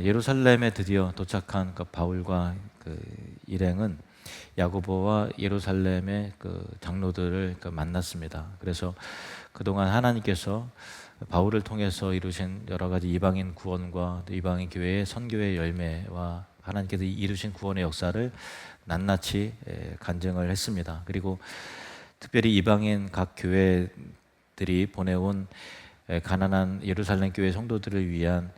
예루살렘에 드디어 도착한 그 바울과 그 일행은 야고보와 예루살렘의 그 장로들을 만났습니다. 그래서 그동안 하나님께서 바울을 통해서 이루신 여러 가지 이방인 구원과 이방인 교회의 선교의 열매와 하나님께서 이루신 구원의 역사를 낱낱이 간증을 했습니다. 그리고 특별히 이방인 각 교회들이 보내온 가난한 예루살렘 교회 성도들을 위한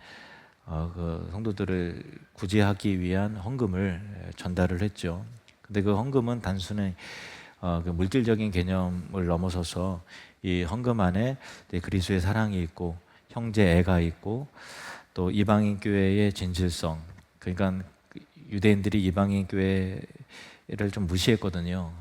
그 성도들을 구제하기 위한 헌금을 전달을 했죠. 근데 그 헌금은 단순히 그 물질적인 개념을 넘어서서 이 헌금 안에 그리스도의 사랑이 있고 형제 애가 있고 또 이방인 교회의 진실성, 그러니까 유대인들이 이방인 교회를 좀 무시했거든요.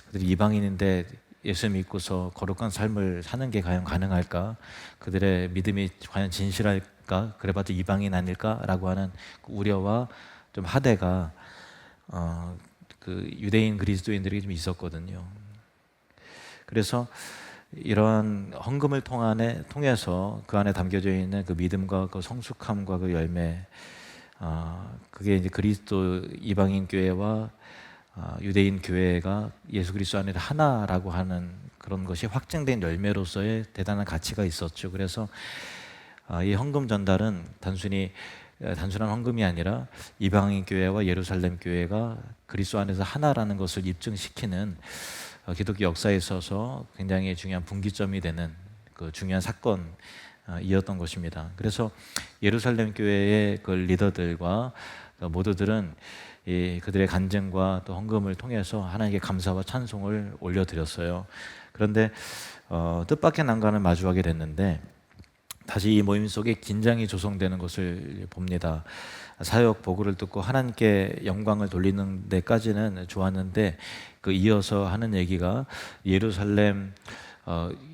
그들이 이방인인데 예수 믿고서 거룩한 삶을 사는 게 과연 가능할까? 그들의 믿음이 과연 진실할까? 그래봤자 이방인 아닐까라고 하는 그 우려와 좀 하대가 그 유대인 그리스도인들이 좀 있었거든요. 그래서 이러한 헌금을 통해서 그 안에 담겨져 있는 그 믿음과 그 성숙함과 그 열매, 그게 이제 그리스도 이방인 교회와 유대인 교회가 예수 그리스도 안에 하나라고 하는 그런 것이 확증된 열매로서의 대단한 가치가 있었죠. 그래서 이 헌금 전달은 단순한 헌금이 아니라 이방인 교회와 예루살렘 교회가 그리스도 안에서 하나라는 것을 입증시키는 기독교 역사에 있어서 굉장히 중요한 분기점이 되는 그 중요한 사건이었던 것입니다. 그래서 예루살렘 교회의 그 리더들과 모두들은 그들의 간증과 또 헌금을 통해서 하나님께 감사와 찬송을 올려드렸어요. 그런데 뜻밖의 난관을 마주하게 됐는데 다시 이 모임 속에 긴장이 조성되는 것을 봅니다. 사역 보고를 듣고 하나님께 영광을 돌리는 데까지는 좋았는데 그 이어서 하는 얘기가 예루살렘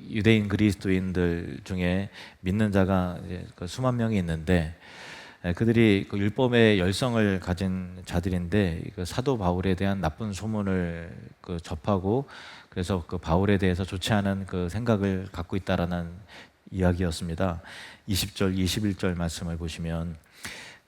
유대인 그리스도인들 중에 믿는 자가 그 수만 명이 있는데 그들이 그 율법의 열성을 가진 자들인데 그 사도 바울에 대한 나쁜 소문을 접하고 그래서 그 바울에 대해서 좋지 않은 그 생각을 갖고 있다라는 이야기였습니다. 20절, 21절 말씀을 보시면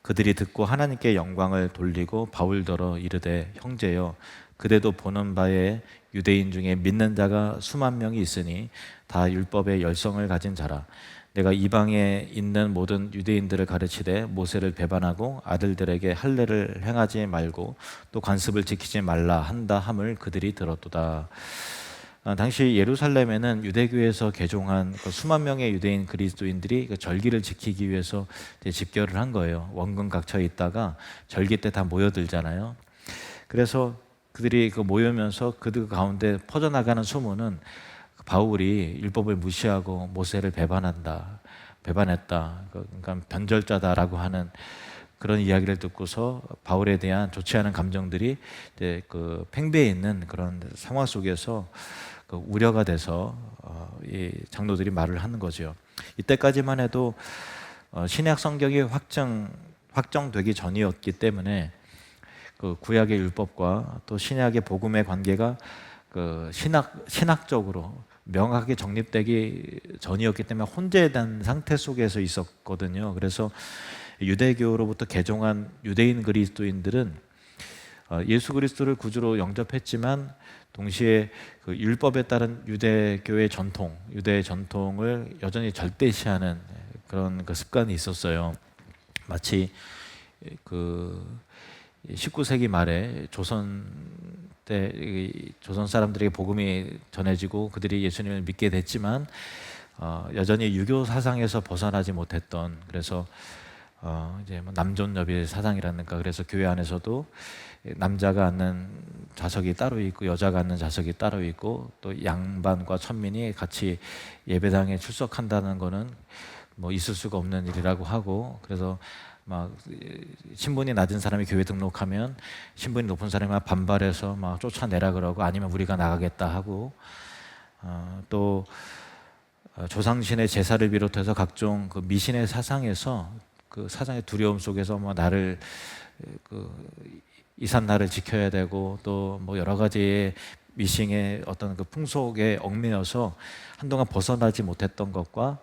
그들이 듣고 하나님께 영광을 돌리고 바울더러 이르되 형제여 그대도 보는 바에 유대인 중에 믿는 자가 수만 명이 있으니 다 율법의 열성을 가진 자라. 내가 이방에 있는 모든 유대인들을 가르치되 모세를 배반하고 아들들에게 할례를 행하지 말고 또 관습을 지키지 말라 한다 함을 그들이 들었도다. 당시 예루살렘에는 유대교에서 개종한 수만 명의 유대인 그리스도인들이 절기를 지키기 위해서 집결을 한 거예요. 원근 각처에 있다가 절기 때 다 모여들잖아요. 그래서 그들이 모이면서 그들 가운데 퍼져나가는 소문은 바울이 율법을 무시하고 모세를 배반했다. 그러니까 변절자다라고 하는 그런 이야기를 듣고서 바울에 대한 좋지 않은 감정들이 이제 그 팽배해 있는 그런 상황 속에서 우려가 돼서 이 장로들이 말을 하는 거죠. 이때까지만 해도 신약 성경이 확정되기 전이었기 때문에 그 구약의 율법과 또 신약의 복음의 관계가 그 신학적으로 명확하게 정립되기 전이었기 때문에 혼재된 상태 속에서 있었거든요. 그래서 유대교로부터 개종한 유대인 그리스도인들은 예수 그리스도를 구주로 영접했지만 동시에 그 율법에 따른 유대교의 전통, 유대의 전통을 여전히 절대시하는 그런 그 습관이 있었어요. 마치 그 19세기 말에 조선 사람들에게 복음이 전해지고 그들이 예수님을 믿게 됐지만 여전히 유교 사상에서 벗어나지 못했던, 그래서 이제 남존여비 사상이라든가, 그래서 교회 안에서도 남자가 앉는 좌석이 따로 있고 여자가 앉는 좌석이 따로 있고 또 양반과 천민이 같이 예배당에 출석한다는 거는 있을 수가 없는 일이라고 하고, 그래서 막 신분이 낮은 사람이 교회 등록하면 신분이 높은 사람이 막 반발해서 막 쫓아내라 그러고 아니면 우리가 나가겠다 하고, 또 조상신의 제사를 비롯해서 각종 그 미신의 사상에서 그 사상의 두려움 속에서 나를 이삿날을 지켜야 되고 또 여러 가지의 미신의 어떤 그 풍속에 얽매여서 한동안 벗어나지 못했던 것과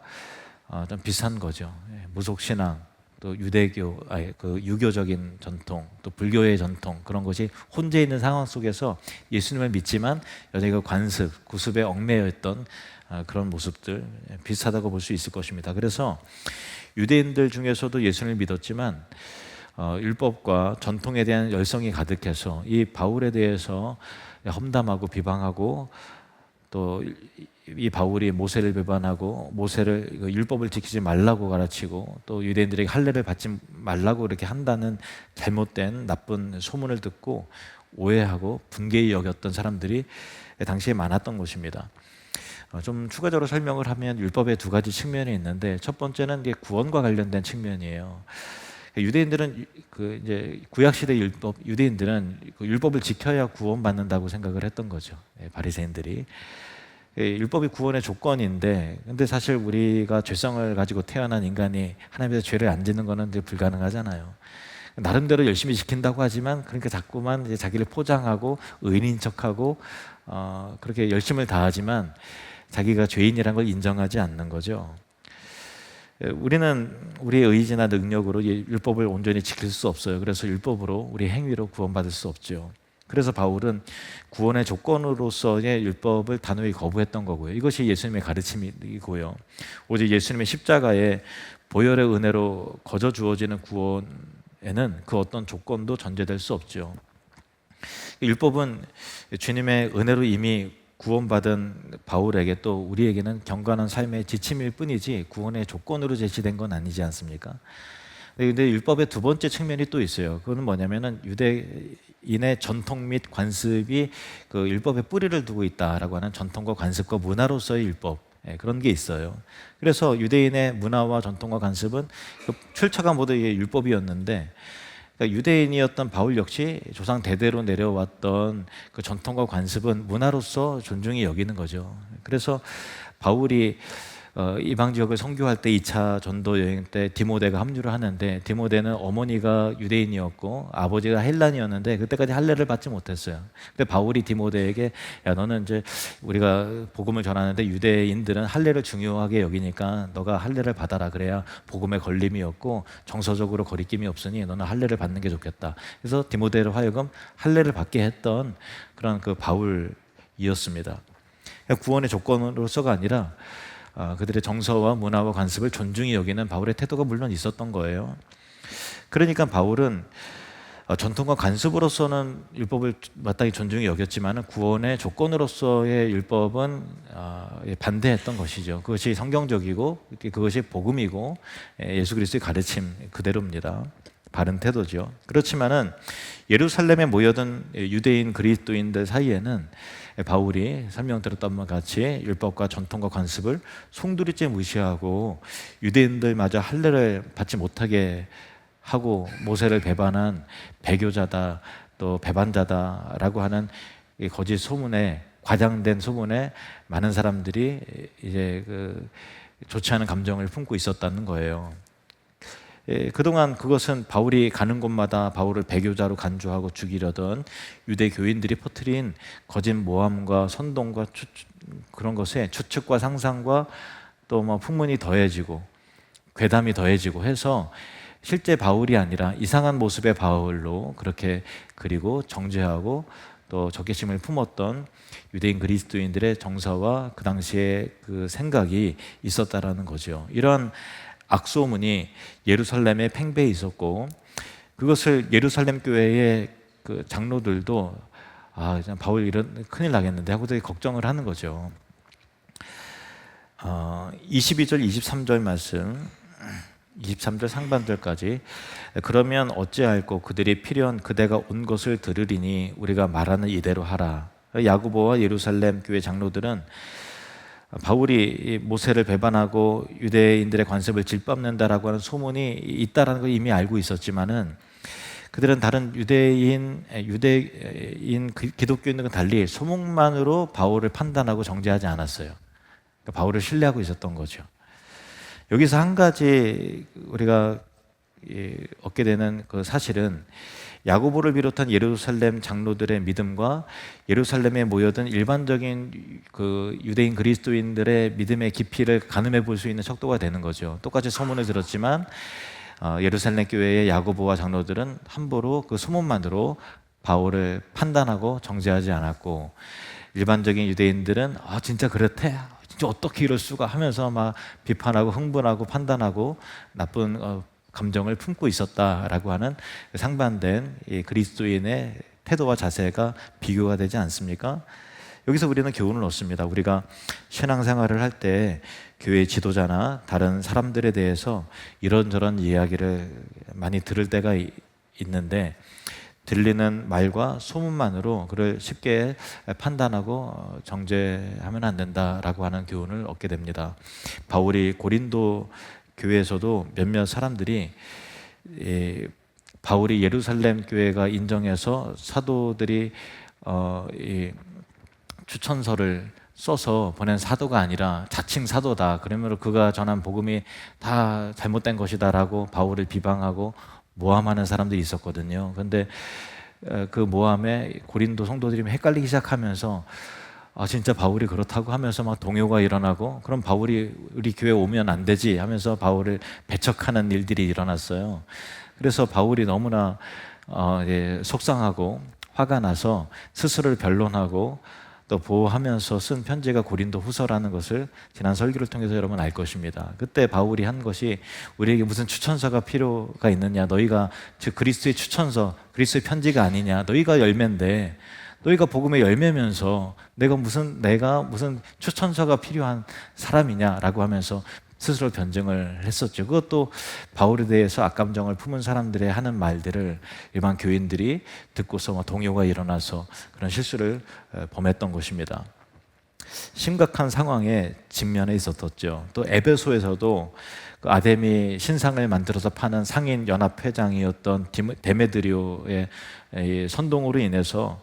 좀 비슷한 거죠. 무속신앙, 또 유대교, 그 유교적인 전통, 또 불교의 전통 그런 것이 혼재 있는 상황 속에서 예수님을 믿지만 여전히 그 관습, 구습에 얽매여 있던 그런 모습들 비슷하다고 볼 수 있을 것입니다. 그래서 유대인들 중에서도 예수님을 믿었지만 율법과 전통에 대한 열성이 가득해서 이 바울에 대해서 험담하고 비방하고 또 이 바울이 모세를 배반하고 모세를 율법을 지키지 말라고 가르치고 또 유대인들에게 할례를 받지 말라고 이렇게 한다는 잘못된 나쁜 소문을 듣고 오해하고 분개히 여겼던 사람들이 당시에 많았던 것입니다. 좀 추가적으로 설명을 하면 율법의 두 가지 측면이 있는데 첫 번째는 이게 구원과 관련된 측면이에요. 유대인들은 이제 구약 시대 유대인들은 그 율법을 지켜야 구원받는다고 생각을 했던 거죠. 바리새인들이. 율법이 구원의 조건인데, 근데 사실 우리가 죄성을 가지고 태어난 인간이 하나님께서 죄를 안 짓는 거는 이제 불가능하잖아요. 나름대로 열심히 지킨다고 하지만 그러니까 자꾸만 이제 자기를 포장하고 의인인 척하고 그렇게 열심을 다하지만 자기가 죄인이라는 걸 인정하지 않는 거죠. 우리는 우리의 의지나 능력으로 율법을 온전히 지킬 수 없어요. 그래서 율법으로 우리 행위로 구원받을 수 없죠. 그래서 바울은 구원의 조건으로서의 율법을 단호히 거부했던 거고요. 이것이 예수님의 가르침이고요. 오직 예수님의 십자가에 보혈의 은혜로 거저 주어지는 구원에는 그 어떤 조건도 전제될 수 없죠. 율법은 주님의 은혜로 이미 구원받은 바울에게 또 우리에게는 경건한 삶의 지침일 뿐이지 구원의 조건으로 제시된 건 아니지 않습니까? 근데 율법의 두 번째 측면이 또 있어요. 그거는 뭐냐면은 유대인의 전통 및 관습이 그 율법에 뿌리를 두고 있다라고 하는 전통과 관습과 문화로서의 율법, 그런 게 있어요. 그래서 유대인의 문화와 전통과 관습은 그 출처가 모두 율법이었는데, 그러니까 유대인이었던 바울 역시 조상 대대로 내려왔던 그 전통과 관습은 문화로서 존중이 여기는 거죠. 그래서 바울이 이방 지역을 선교할 때 2차 전도 여행 때 디모데가 합류를 하는데, 디모데는 어머니가 유대인이었고 아버지가 헬란이었는데 그때까지 할례를 받지 못했어요. 근데 바울이 디모데에게 야, 너는 이제 우리가 복음을 전하는데 유대인들은 할례를 중요하게 여기니까 너가 할례를 받아라. 그래야 복음에 걸림이 없고 정서적으로 거리낌이 없으니 너는 할례를 받는 게 좋겠다. 그래서 디모데를 하여금 할례를 받게 했던 그런 그 바울이었습니다. 구원의 조건으로서가 아니라 그들의 정서와 문화와 관습을 존중히 여기는 바울의 태도가 물론 있었던 거예요. 그러니까 바울은 전통과 관습으로서는 율법을 마땅히 존중히 여겼지만 구원의 조건으로서의 율법은 반대했던 것이죠. 그것이 성경적이고 그것이 복음이고 예수 그리스도의 가르침 그대로입니다. 바른 태도죠. 그렇지만은 예루살렘에 모여든 유대인 그리스도인들 사이에는 바울이 설명 드렸던 것 같이 율법과 전통과 관습을 송두리째 무시하고 유대인들마저 할례를 받지 못하게 하고 모세를 배반한 배교자다 또 배반자다라고 하는 거짓 소문에, 과장된 소문에 많은 사람들이 이제 좋지 않은 감정을 품고 있었다는 거예요. 그동안 그것은 바울이 가는 곳마다 바울을 배교자로 간주하고 죽이려던 유대 교인들이 퍼뜨린 거짓 모함과 선동과 그런 것에 추측과 상상과 또 뭐 풍문이 더해지고 괴담이 더해지고 해서 실제 바울이 아니라 이상한 모습의 바울로 그렇게 그리고 정죄하고 또 적개심을 품었던 유대인 그리스도인들의 정서와 그 당시의 그 생각이 있었다라는 거죠. 이런 악소문이 예루살렘에 팽배해 있었고, 그것을 예루살렘 교회의 그 장로들도 바울 이런 큰일 나겠는데 하고 되게 걱정을 하는 거죠. 22절 23절 말씀, 23절 상반절까지 그러면 어찌할꼬 그들이 필연 그대가 온 것을 들으리니 우리가 말하는 이대로 하라. 야고보와 예루살렘 교회 장로들은 바울이 모세를 배반하고 유대인들의 관습을 질밟는다라고 하는 소문이 있다라는 걸 이미 알고 있었지만은 그들은 다른 유대인 기독교인들과 달리 소문만으로 바울을 판단하고 정죄하지 않았어요. 그러니까 바울을 신뢰하고 있었던 거죠. 여기서 한 가지 우리가 얻게 되는 그 사실은 야고보를 비롯한 예루살렘 장로들의 믿음과 예루살렘에 모여든 일반적인 그 유대인 그리스도인들의 믿음의 깊이를 가늠해 볼 수 있는 척도가 되는 거죠. 똑같이 소문을 들었지만 예루살렘 교회의 야고보와 장로들은 함부로 그 소문만으로 바울을 판단하고 정죄하지 않았고, 일반적인 유대인들은 진짜 그렇대, 진짜 어떻게 이럴 수가 하면서 막 비판하고 흥분하고 판단하고 나쁜 감정을 품고 있었다라고 하는 상반된 이 그리스도인의 태도와 자세가 비교가 되지 않습니까? 여기서 우리는 교훈을 얻습니다. 우리가 신앙생활을 할 때 교회 지도자나 다른 사람들에 대해서 이런저런 이야기를 많이 들을 때가 있는데, 들리는 말과 소문만으로 그를 쉽게 판단하고 정죄하면 안 된다라고 하는 교훈을 얻게 됩니다. 바울이 고린도 교회에서도 몇몇 사람들이 바울이 예루살렘 교회가 인정해서 사도들이 추천서를 써서 보낸 사도가 아니라 자칭 사도다, 그러므로 그가 전한 복음이 다 잘못된 것이다라고 바울을 비방하고 모함하는 사람들이 있었거든요. 그런데 그 모함에 고린도 성도들이 헷갈리기 시작하면서 진짜 바울이 그렇다고 하면서 막 동요가 일어나고, 그럼 바울이 우리 교회 오면 안 되지 하면서 바울을 배척하는 일들이 일어났어요. 그래서 바울이 너무나 속상하고 화가 나서 스스로를 변론하고 또 보호하면서 쓴 편지가 고린도 후서라는 것을 지난 설교를 통해서 여러분 알 것입니다. 그때 바울이 한 것이, 우리에게 무슨 추천서가 필요가 있느냐, 너희가 즉 그리스도의 추천서, 그리스도의 편지가 아니냐, 너희가 열매인데, 너희가 복음의 열매면서 내가 무슨 추천서가 필요한 사람이냐라고 하면서 스스로 변증을 했었죠. 그것도 바울에 대해서 악감정을 품은 사람들의 하는 말들을 일반 교인들이 듣고서 동요가 일어나서 그런 실수를 범했던 것입니다. 심각한 상황에 직면해 있었죠. 또 에베소에서도 그 아데미 신상을 만들어서 파는 상인 연합 회장이었던 데메드리오의 선동으로 인해서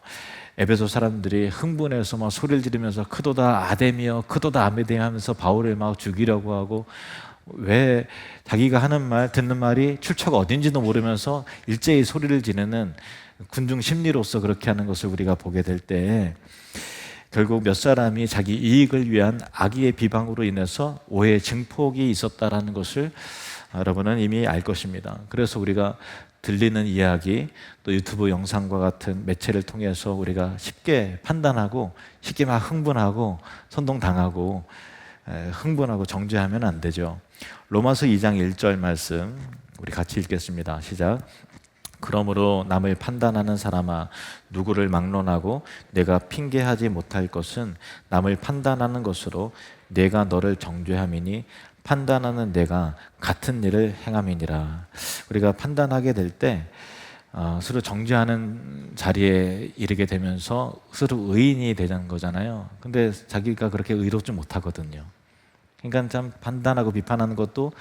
에베소 사람들이 흥분해서 막 소리를 지르면서 크도다 아데미여, 크도다 아메데미 하면서 바울을 막 죽이려고 하고, 왜 자기가 하는 말, 듣는 말이 출처가 어딘지도 모르면서 일제히 소리를 지르는 군중 심리로서 그렇게 하는 것을 우리가 보게 될 때, 결국 몇 사람이 자기 이익을 위한 악의의 비방으로 인해서 오해의 증폭이 있었다라는 것을 여러분은 이미 알 것입니다. 그래서 우리가 들리는 이야기, 또 유튜브 영상과 같은 매체를 통해서 우리가 쉽게 판단하고 쉽게 막 흥분하고 선동당하고 흥분하고 정죄하면 안 되죠. 로마서 2장 1절 말씀 우리 같이 읽겠습니다. 시작. 그러므로 남을 판단하는 사람아, 누구를 막론하고 내가 핑계하지 못할 것은 남을 판단하는 것으로 내가 너를 정죄함이니 판단하는 내가 같은 일을 행함이니라. 우리가 판단하게 될 때 서로 정죄하는 자리에 이르게 되면서 서로 의인이 되는 거잖아요. 근데 자기가 그렇게 의롭지 못하거든요. 그러니까 참 판단하고 비판하는 것도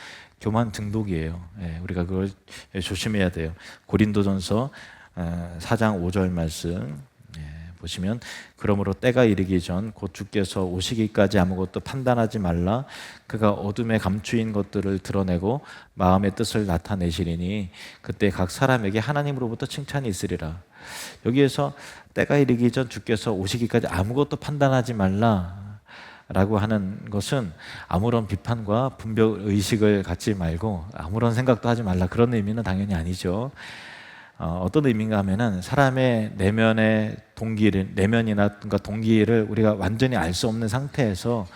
교만 중독이에요. 우리가 그걸 조심해야 돼요. 고린도전서 4장 5절 말씀 보시면, 그러므로 때가 이르기 전 곧 주께서 오시기까지 아무것도 판단하지 말라. 그가 어둠에 감추인 것들을 드러내고 마음의 뜻을 나타내시리니 그때 각 사람에게 하나님으로부터 칭찬이 있으리라. 여기에서 때가 이르기 전 주께서 오시기까지 아무것도 판단하지 말라 라고 하는 것은 아무런 비판과 분별 의식을 갖지 말고 아무런 생각도 하지 말라, 그런 의미는 당연히 아니죠. 어떤 의미인가 하면은 사람의 내면의 동기를, 내면이나 동기를 우리가 완전히 알 수 없는 상태에서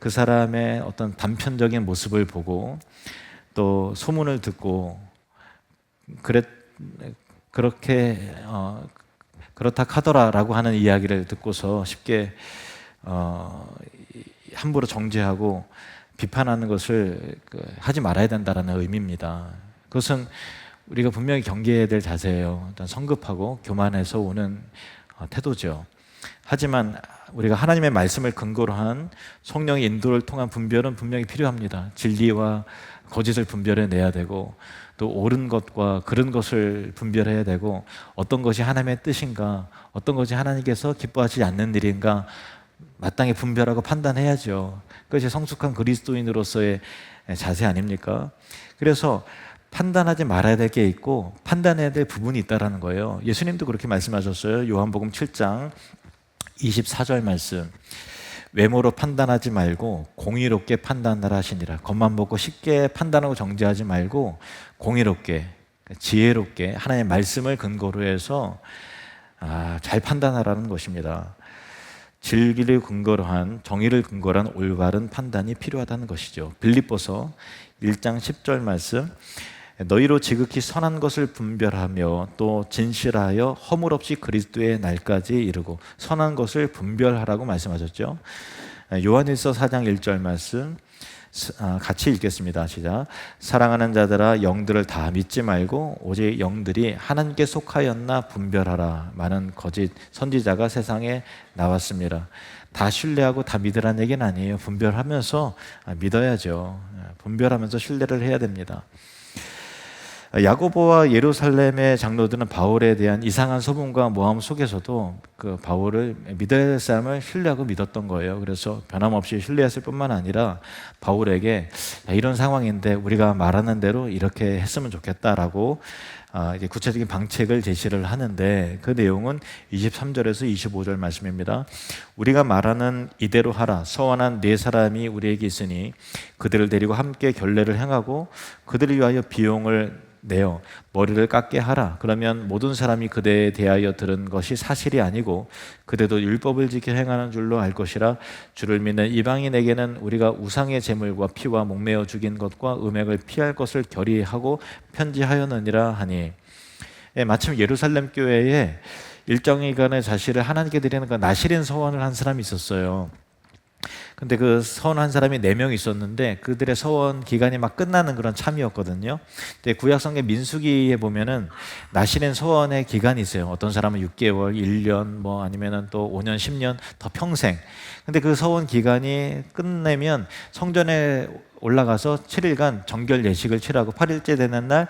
그 사람의 어떤 단편적인 모습을 보고 또 소문을 듣고 그렇게 그렇다 하더라라고 하는 이야기를 듣고서 쉽게 함부로 정죄하고 비판하는 것을 하지 말아야 된다는 의미입니다. 그것은 우리가 분명히 경계해야 될 자세예요. 일단 성급하고 교만해서 오는 태도죠. 하지만 우리가 하나님의 말씀을 근거로 한 성령의 인도를 통한 분별은 분명히 필요합니다. 진리와 거짓을 분별해내야 되고, 또 옳은 것과 그른 것을 분별해야 되고, 어떤 것이 하나님의 뜻인가, 어떤 것이 하나님께서 기뻐하지 않는 일인가 마땅히 분별하고 판단해야죠. 그것이 성숙한 그리스도인으로서의 자세 아닙니까? 그래서 판단하지 말아야 될 게 있고 판단해야 될 부분이 있다는 거예요. 예수님도 그렇게 말씀하셨어요. 요한복음 7장 24절 말씀. 외모로 판단하지 말고 공의롭게 판단하라 하시니라. 겉만 보고 쉽게 판단하고 정죄하지 말고 공의롭게, 지혜롭게 하나님의 말씀을 근거로 해서 잘 판단하라는 것입니다. 진리를 근거로 한, 정의를 근거로 한 올바른 판단이 필요하다는 것이죠. 빌립보서 1장 10절 말씀, 너희로 지극히 선한 것을 분별하며 또 진실하여 허물 없이 그리스도의 날까지 이르고. 선한 것을 분별하라고 말씀하셨죠. 요한일서 4장 1절 말씀 같이 읽겠습니다. 시작. 사랑하는 자들아, 영들을 다 믿지 말고 오직 영들이 하나님께 속하였나 분별하라. 많은 거짓 선지자가 세상에 나왔습니다. 다 신뢰하고 다 믿으라는 얘기는 아니에요. 분별하면서 믿어야죠. 분별하면서 신뢰를 해야 됩니다. 야고보와 예루살렘의 장로들은 바울에 대한 이상한 소문과 모함 속에서도 그 바울을 믿어야 될 사람을 신뢰하고 믿었던 거예요. 그래서 변함없이 신뢰했을 뿐만 아니라 바울에게 이런 상황인데 우리가 말하는 대로 이렇게 했으면 좋겠다라고 이제 구체적인 방책을 제시를 하는데, 그 내용은 23절에서 25절 말씀입니다. 우리가 말하는 이대로 하라. 서원한 네 사람이 우리에게 있으니 그들을 데리고 함께 결례를 행하고 그들을 위하여 비용을 내어 머리를 깎게 하라. 그러면 모든 사람이 그대에 대하여 들은 것이 사실이 아니고 그대도 율법을 지켜 행하는 줄로 알 것이라. 주를 믿는 이방인에게는 우리가 우상의 제물과 피와 목매어 죽인 것과 음행을 피할 것을 결의하고 편지하였느니라 하니. 마침 예루살렘 교회에 일정기간의 자신을 하나님께 드리는 그 나실인 서원을 한 사람이 있었어요. 근데 그 서원한 사람이 4명 있었는데 그들의 서원 기간이 막 끝나는 그런 참이었거든요. 근데 구약성경 민수기에 보면은 나실인 서원의 기간이 있어요. 어떤 사람은 6개월, 1년, 뭐 아니면은 또 5년, 10년, 더 평생. 근데 그 서원 기간이 끝내면 성전에 올라가서 7일간 정결 예식을 치르고 8일째 되는 날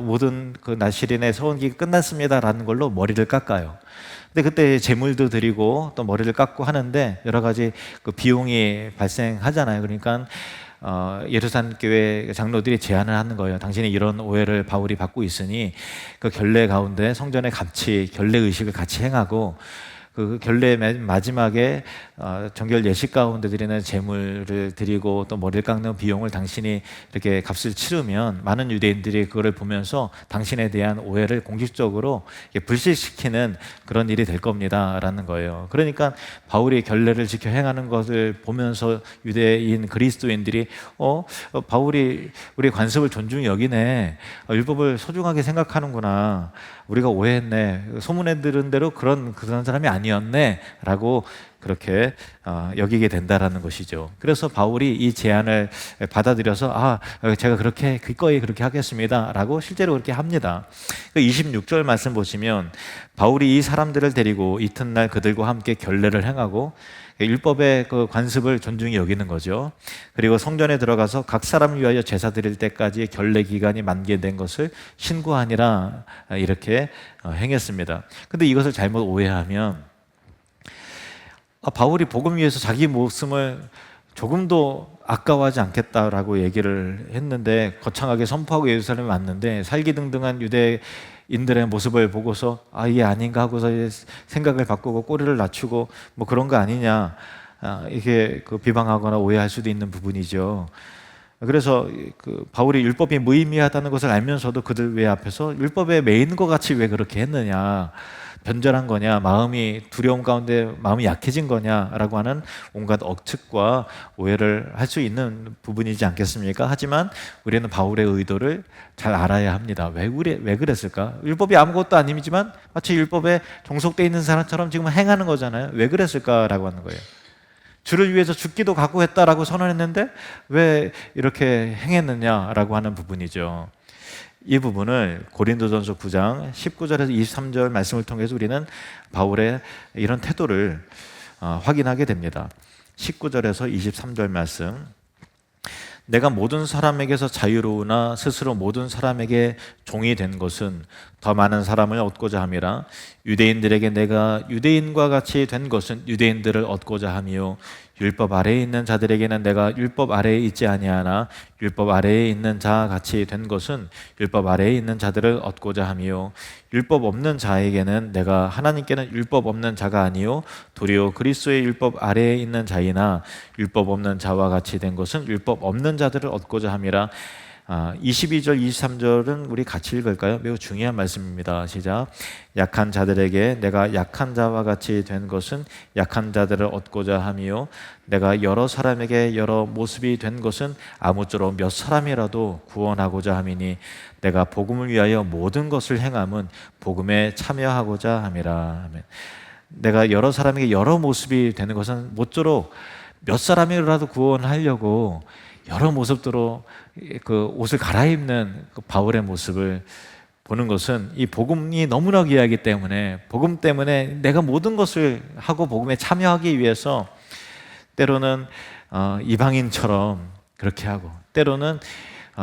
모든 그 나실인의 서원 기간 끝났습니다라는 걸로 머리를 깎아요. 근데 그때 제물도 드리고 또 머리를 깎고 하는데 여러 가지 그 비용이 발생하잖아요. 그러니까 예루살렘 교회 장로들이 제안을 하는 거예요. 당신이 이런 오해를 바울이 받고 있으니 그 결례 가운데 성전에 같이 결례 의식을 같이 행하고 그 결례 마지막에 정결 예식 가운데 드리는 제물을 드리고 또 머리를 깎는 비용을 당신이 이렇게 값을 치르면 많은 유대인들이 그거를 보면서 당신에 대한 오해를 공식적으로 불식시키는 그런 일이 될 겁니다라는 거예요. 그러니까 바울이 결례를 지켜 행하는 것을 보면서 유대인 그리스도인들이 바울이 우리 관습을 존중히 여기네, 율법을 소중하게 생각하는구나, 우리가 오해했네, 소문에 들은 대로 그런 사람이 아니었네 라고 그렇게 여기게 된다라는 것이죠. 그래서 바울이 이 제안을 받아들여서 제가 그렇게 기꺼이 그렇게 하겠습니다 라고 실제로 그렇게 합니다. 26절 말씀 보시면 바울이 이 사람들을 데리고 이튿날 그들과 함께 결례를 행하고 율법의 그 관습을 존중히 여기는 거죠. 그리고 성전에 들어가서 각 사람을 위하여 제사 드릴 때까지 결례 기간이 만개된 것을 신고하니라 이렇게 행했습니다. 근데 이것을 잘못 오해하면 바울이 복음 위해서 자기 목숨을 조금도 아까워하지 않겠다라고 얘기를 했는데 거창하게 선포하고 예루살렘에 왔는데 살기등등한 유대인들의 모습을 보고서 이게 아닌가 하고서 생각을 바꾸고 꼬리를 낮추고 뭐 그런 거 아니냐, 이게 그 비방하거나 오해할 수도 있는 부분이죠. 그래서 그 바울이 율법이 무의미하다는 것을 알면서도 그들 외 앞에서 율법에 매이는 것 같이 왜 그렇게 했느냐, 변절한 거냐, 마음이 두려움 가운데 마음이 약해진 거냐라고 하는 온갖 억측과 오해를 할 수 있는 부분이지 않겠습니까? 하지만 우리는 바울의 의도를 잘 알아야 합니다. 왜 그랬을까? 율법이 아무것도 아니지만 마치 율법에 종속되어 있는 사람처럼 지금 행하는 거잖아요. 왜 그랬을까라고 하는 거예요. 주를 위해서 죽기도 각오했다라고 선언했는데 왜 이렇게 행했느냐라고 하는 부분이죠. 이 부분을 고린도전서 9장 19절에서 23절 말씀을 통해서 우리는 바울의 이런 태도를 확인하게 됩니다. 19절에서 23절 말씀, 내가 모든 사람에게서 자유로우나 스스로 모든 사람에게 종이 된 것은 더 많은 사람을 얻고자 함이라. 유대인들에게 내가 유대인과 같이 된 것은 유대인들을 얻고자 함이요 율법 아래에 있는 자들에게는 내가 율법 아래에 있지 아니하나 율법 아래에 있는 자 같이 된 것은 율법 아래에 있는 자들을 얻고자 함이요 율법 없는 자에게는 내가 하나님께는 율법 없는 자가 아니요 도리어 그리스도의 율법 아래에 있는 자이나 율법 없는 자와 같이 된 것은 율법 없는 자들을 얻고자 함이라. 22절, 23절은 우리 같이 읽을까요? 매우 중요한 말씀입니다. 시작. 약한 자들에게 내가 약한 자와 같이 된 것은 약한 자들을 얻고자 함이요 내가 여러 사람에게 여러 모습이 된 것은 아무쪼록 몇 사람이라도 구원하고자 함이니 내가 복음을 위하여 모든 것을 행함은 복음에 참여하고자 함이라. 아멘. 내가 여러 사람에게 여러 모습이 되는 것은 모쪼록 몇 사람이라도 구원하려고 여러 모습대로 그 옷을 갈아입는 그 바울의 모습을 보는 것은 이 복음이 너무나 귀하기 때문에 복음 때문에 내가 모든 것을 하고 복음에 참여하기 위해서 때로는 이방인처럼 그렇게 하고 때로는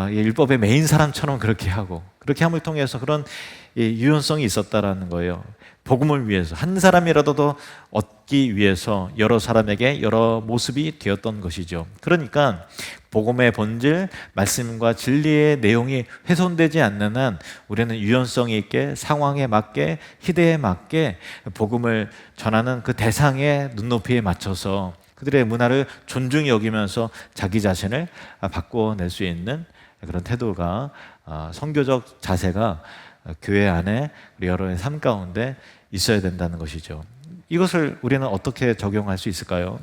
율법의 메인 사람처럼 그렇게 하고 그렇게 함을 통해서 그런 유연성이 있었다라는 거예요. 복음을 위해서 한 사람이라도 더 얻기 위해서 여러 사람에게 여러 모습이 되었던 것이죠. 그러니까 복음의 본질, 말씀과 진리의 내용이 훼손되지 않는 한 우리는 유연성 있게 상황에 맞게 시대에 맞게 복음을 전하는 그 대상의 눈높이에 맞춰서 그들의 문화를 존중히 여기면서 자기 자신을 바꿔낼 수 있는 그런 태도가 선교적 자세가 교회 안에 우리 여러분의 삶 가운데 있어야 된다는 것이죠. 이것을 우리는 어떻게 적용할 수 있을까요?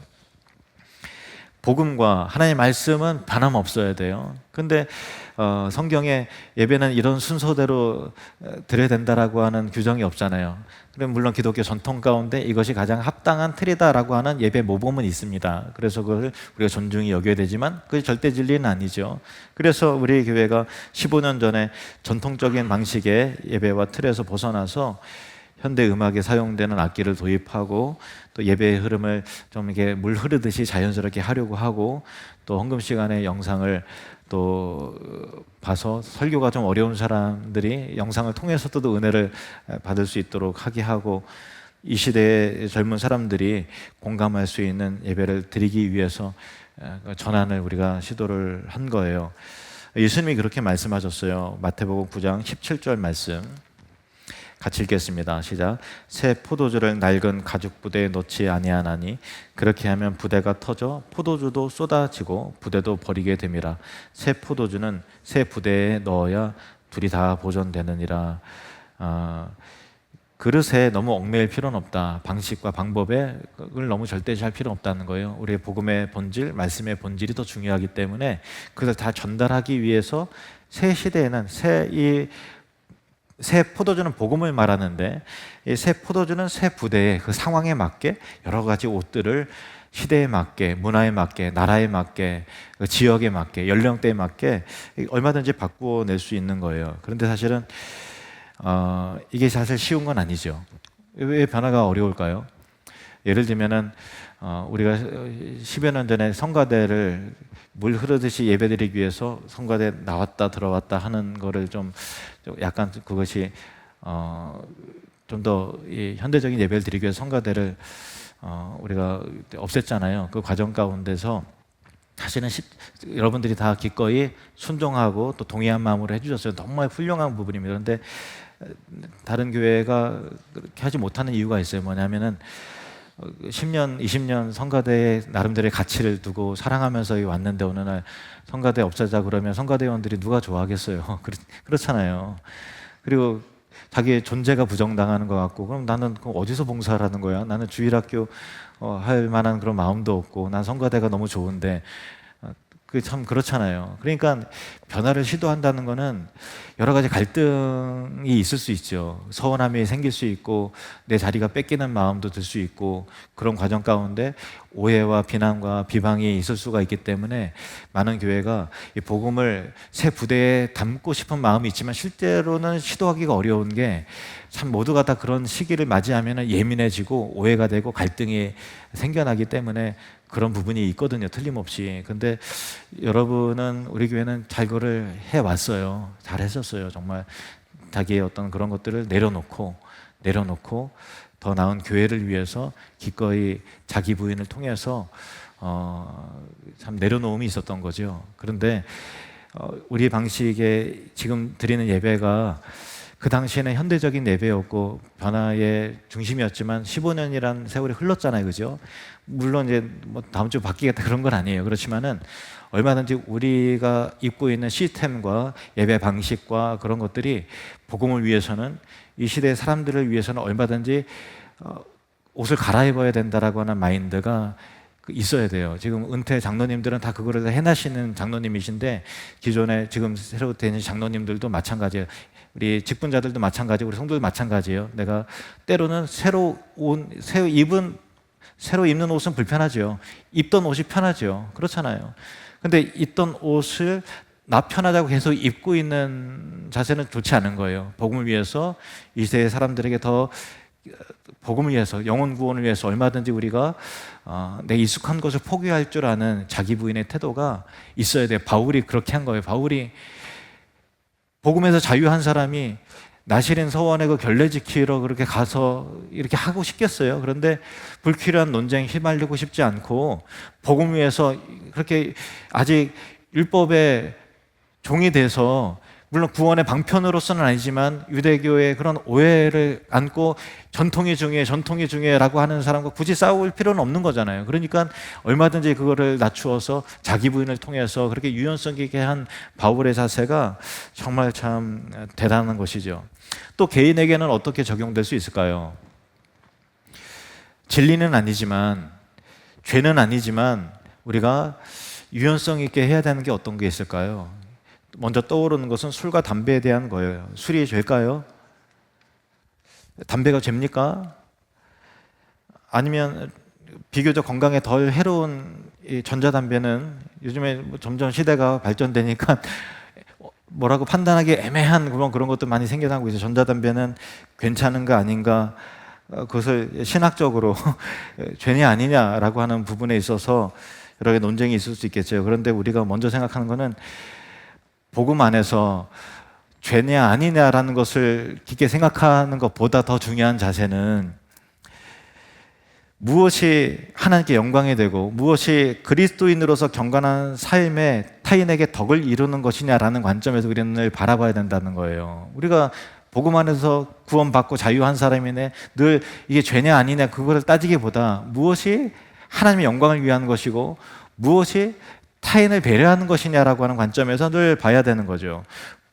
복음과 하나님의 말씀은 변함없어야 돼요. 근데 성경에 예배는 이런 순서대로 드려야 된다라고 하는 규정이 없잖아요. 그럼 물론 기독교 전통 가운데 이것이 가장 합당한 틀이다라고 하는 예배 모범은 있습니다. 그래서 그걸 우리가 존중히 여겨야 되지만 그게 절대 진리는 아니죠. 그래서 우리 교회가 15년 전에 전통적인 방식의 예배와 틀에서 벗어나서 현대 음악에 사용되는 악기를 도입하고 또 예배의 흐름을 좀 이렇게 물 흐르듯이 자연스럽게 하려고 하고 또 헌금 시간에 영상을 또 봐서 설교가 좀 어려운 사람들이 영상을 통해서도 은혜를 받을 수 있도록 하게 하고 이 시대의 젊은 사람들이 공감할 수 있는 예배를 드리기 위해서 전환을 우리가 시도를 한 거예요. 예수님이 그렇게 말씀하셨어요. 마태복음 9장 17절 말씀 같이 읽겠습니다. 시작. 새 포도주를 낡은 가죽 부대에 넣지 아니하나니 그렇게 하면 부대가 터져 포도주도 쏟아지고 부대도 버리게 됨이라. 새 포도주는 새 부대에 넣어야 둘이 다 보존되느니라. 그릇에 너무 얽매일 필요는 없다. 방식과 방법을 너무 절대시할 필요는 없다는 거예요. 우리의 복음의 본질, 말씀의 본질이 더 중요하기 때문에 그것을 다 전달하기 위해서 새 시대에는 새 포도주는 복음을 말하는데 이 새 포도주는 새 부대의 그 상황에 맞게 여러 가지 옷들을 시대에 맞게, 문화에 맞게, 나라에 맞게, 지역에 맞게, 연령대에 맞게 얼마든지 바꾸어낼 수 있는 거예요. 그런데 사실은 이게 사실 쉬운 건 아니죠. 왜 변화가 어려울까요? 예를 들면은 우리가 10여 년 전에 성가대를 물 흐르듯이 예배드리기 위해서 성가대 나왔다 들어왔다 하는 거를 좀 약간 그것이 좀 더 현대적인 예배를 드리기 위해서 성가대를 우리가 없앴잖아요. 그 과정 가운데서 사실은 여러분들이 다 기꺼이 순종하고 또 동의한 마음으로 해주셨어요. 정말 훌륭한 부분입니다. 그런데 다른 교회가 그렇게 하지 못하는 이유가 있어요. 뭐냐면은 10년, 20년 성가대에 나름대로의 가치를 두고 사랑하면서 왔는데 어느 날 성가대 없애자 그러면 성가대원들이 누가 좋아하겠어요. 그렇잖아요. 그리고 자기의 존재가 부정당하는 것 같고 그럼 나는 어디서 봉사를 하는 거야? 나는 주일학교 할 만한 그런 마음도 없고 난 성가대가 너무 좋은데 그게 참 그렇잖아요. 그러니까 변화를 시도한다는 거는 여러 가지 갈등이 있을 수 있죠. 서운함이 생길 수 있고 내 자리가 뺏기는 마음도 들 수 있고 그런 과정 가운데 오해와 비난과 비방이 있을 수가 있기 때문에 많은 교회가 이 복음을 새 부대에 담고 싶은 마음이 있지만 실제로는 시도하기가 어려운 게 참 모두가 다 그런 시기를 맞이하면 예민해지고 오해가 되고 갈등이 생겨나기 때문에 그런 부분이 있거든요. 틀림없이. 근데 여러분은 우리 교회는 잘 그거를 해왔어요. 잘 했었어요. 정말 자기의 어떤 그런 것들을 내려놓고 더 나은 교회를 위해서 기꺼이 자기 부인을 통해서 참 내려놓음이 있었던 거죠. 그런데 우리 방식의 지금 드리는 예배가 그 당시에는 현대적인 예배였고 변화의 중심이었지만 15년이란 세월이 흘렀잖아요, 그죠? 물론 이제 뭐 다음 주 바뀌겠다 그런 건 아니에요. 그렇지만은 얼마든지 우리가 입고 있는 시스템과 예배 방식과 그런 것들이 복음을 위해서는, 이 시대의 사람들을 위해서는 얼마든지 옷을 갈아입어야 된다라고 하는 마인드가 있어야 돼요. 지금 은퇴 장로님들은 다 그거를 해나시는 장로님이신데, 기존에 지금 새로 되는 장로님들도 마찬가지예요. 우리 직분자들도 마찬가지고 우리 성도도 마찬가지예요. 내가 때로는 새로 입는 옷은 불편하죠. 입던 옷이 편하죠. 그렇잖아요. 근데 입던 옷을 나 편하다고 계속 입고 있는 자세는 좋지 않은 거예요. 복음을 위해서, 이 세대 사람들에게 더 복음을 위해서, 영혼 구원을 위해서 얼마든지 우리가 내 익숙한 것을 포기할 줄 아는 자기 부인의 태도가 있어야 돼요. 바울이 그렇게 한 거예요. 바울이 복음에서 자유한 사람이 나시린 서원에 그 결례 지키러 그렇게 가서 이렇게 하고 싶겠어요? 그런데 불필요한 논쟁에 휘말리고 싶지 않고 복음 위해서 그렇게 아직 율법의 종이 돼서, 물론 구원의 방편으로서는 아니지만 유대교의 그런 오해를 안고 전통이 중요해라고 하는 사람과 굳이 싸울 필요는 없는 거잖아요. 그러니까 얼마든지 그거를 낮추어서 자기 부인을 통해서 그렇게 유연성 있게 한 바울의 자세가 정말 참 대단한 것이죠. 또 개인에게는 어떻게 적용될 수 있을까요? 진리는 아니지만, 죄는 아니지만 우리가 유연성 있게 해야 되는 게 어떤 게 있을까요? 먼저 떠오르는 것은 술과 담배에 대한 거예요. 술이 죄일까요? 담배가 죄입니까? 아니면 비교적 건강에 덜 해로운 이 전자담배는 요즘에 점점 시대가 발전되니까 뭐라고 판단하기 애매한 그런 것도 많이 생겨나고 있어요. 전자담배는 괜찮은가 아닌가, 그것을 신학적으로 죄냐 아니냐라고 하는 부분에 있어서 여러 개 논쟁이 있을 수 있겠죠. 그런데 우리가 먼저 생각하는 것은 복음 안에서 죄냐 아니냐라는 것을 깊게 생각하는 것보다 더 중요한 자세는 무엇이 하나님께 영광이 되고 무엇이 그리스도인으로서 경건한 삶에 타인에게 덕을 이루는 것이냐라는 관점에서 우리는 늘 바라봐야 된다는 거예요. 우리가 복음 안에서 구원받고 자유한 사람이네, 늘 이게 죄냐 아니냐 그거를 따지기보다 무엇이 하나님의 영광을 위한 것이고 무엇이 타인을 배려하는 것이냐라고 하는 관점에서 늘 봐야 되는 거죠.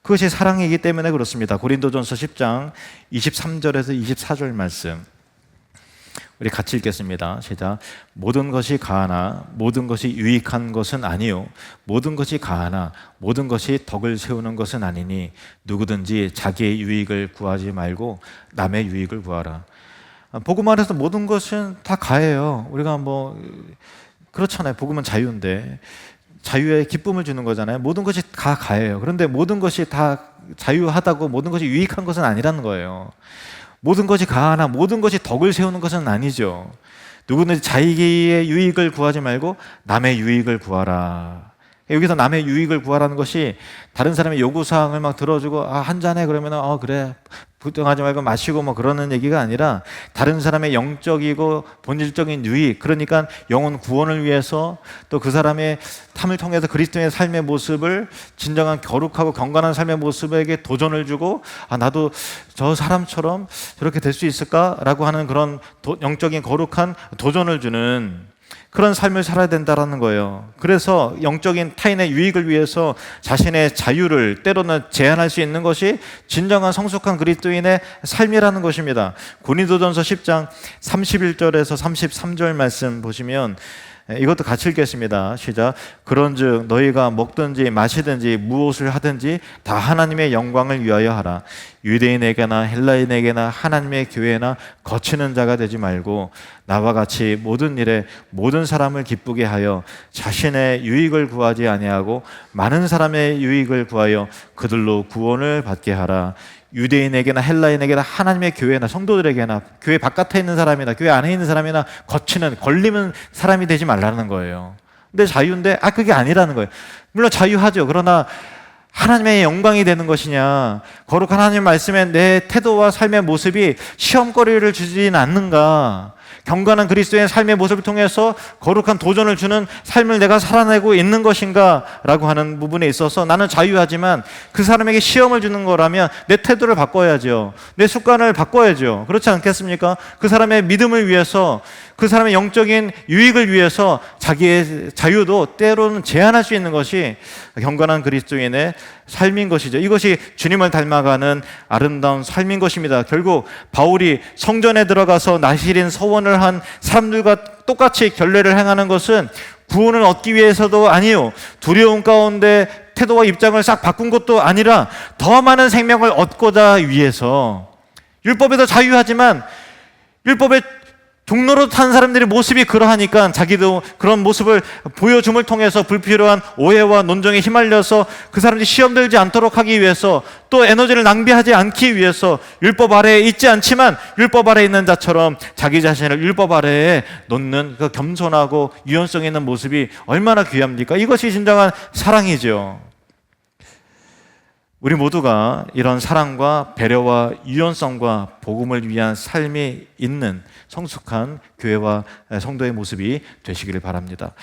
그것이 사랑이기 때문에 그렇습니다. 고린도전서 10장 23절에서 24절 말씀 우리 같이 읽겠습니다. 시작. 모든 것이 가하나 모든 것이 유익한 것은 아니요 모든 것이 가하나 모든 것이 덕을 세우는 것은 아니니 누구든지 자기의 유익을 구하지 말고 남의 유익을 구하라. 복음 안에서 모든 것은 다 가해요. 우리가 그렇잖아요. 복음은 자유인데 자유의 기쁨을 주는 거잖아요. 모든 것이 다 가해요. 그런데 모든 것이 다 자유하다고 모든 것이 유익한 것은 아니라는 거예요. 모든 것이 가하나 모든 것이 덕을 세우는 것은 아니죠. 누구든지 자기의 유익을 구하지 말고 남의 유익을 구하라. 여기서 남의 유익을 구하라는 것이 다른 사람의 요구사항을 막 들어주고 한 잔해 그러면 그래 부정하지 말고 마시고 그러는 얘기가 아니라 다른 사람의 영적이고 본질적인 유익, 그러니까 영혼 구원을 위해서 또 그 사람의 탐을 통해서 그리스도의 삶의 모습을 진정한 거룩하고 경건한 삶의 모습에게 도전을 주고 나도 저 사람처럼 저렇게 될 수 있을까라고 하는 그런 영적인 거룩한 도전을 주는 그런 삶을 살아야 된다는 거예요. 그래서 영적인 타인의 유익을 위해서 자신의 자유를 때로는 제한할 수 있는 것이 진정한 성숙한 그리스도인의 삶이라는 것입니다. 고린도전서 10장 31절에서 33절 말씀 보시면 이것도 같이 읽겠습니다. 시작. 그런즉 너희가 먹든지 마시든지 무엇을 하든지 다 하나님의 영광을 위하여 하라. 유대인에게나 헬라인에게나 하나님의 교회나 거치는 자가 되지 말고 나와 같이 모든 일에 모든 사람을 기쁘게 하여 자신의 유익을 구하지 아니하고 많은 사람의 유익을 구하여 그들로 구원을 받게 하라. 유대인에게나 헬라인에게나 하나님의 교회나 성도들에게나 교회 바깥에 있는 사람이나 교회 안에 있는 사람이나 걸리는 사람이 되지 말라는 거예요. 근데 자유인데 그게 아니라는 거예요. 물론 자유하죠. 그러나 하나님의 영광이 되는 것이냐, 거룩한 하나님 말씀에 내 태도와 삶의 모습이 시험거리를 주진 않는가, 경건한 그리스도의 삶의 모습을 통해서 거룩한 도전을 주는 삶을 내가 살아내고 있는 것인가 라고 하는 부분에 있어서 나는 자유하지만 그 사람에게 시험을 주는 거라면 내 태도를 바꿔야죠. 내 습관을 바꿔야죠. 그렇지 않겠습니까? 그 사람의 믿음을 위해서, 그 사람의 영적인 유익을 위해서 자기의 자유도 때로는 제한할 수 있는 것이 경건한 그리스도인의 삶인 것이죠. 이것이 주님을 닮아가는 아름다운 삶인 것입니다. 결국 바울이 성전에 들어가서 나실인 서원을 한 사람들과 똑같이 결례를 행하는 것은 구원을 얻기 위해서도 아니요, 두려움 가운데 태도와 입장을 싹 바꾼 것도 아니라 더 많은 생명을 얻고자 위해서, 율법에도 자유하지만 율법의 종로로 탄 사람들의 모습이 그러하니까 자기도 그런 모습을 보여줌을 통해서 불필요한 오해와 논쟁에 휘말려서 그 사람들이 시험 들지 않도록 하기 위해서, 또 에너지를 낭비하지 않기 위해서 율법 아래에 있지 않지만 율법 아래에 있는 자처럼 자기 자신을 율법 아래에 놓는 그 겸손하고 유연성 있는 모습이 얼마나 귀합니까? 이것이 진정한 사랑이죠. 우리 모두가 이런 사랑과 배려와 유연성과 복음을 위한 삶이 있는 성숙한 교회와 성도의 모습이 되시기를 바랍니다.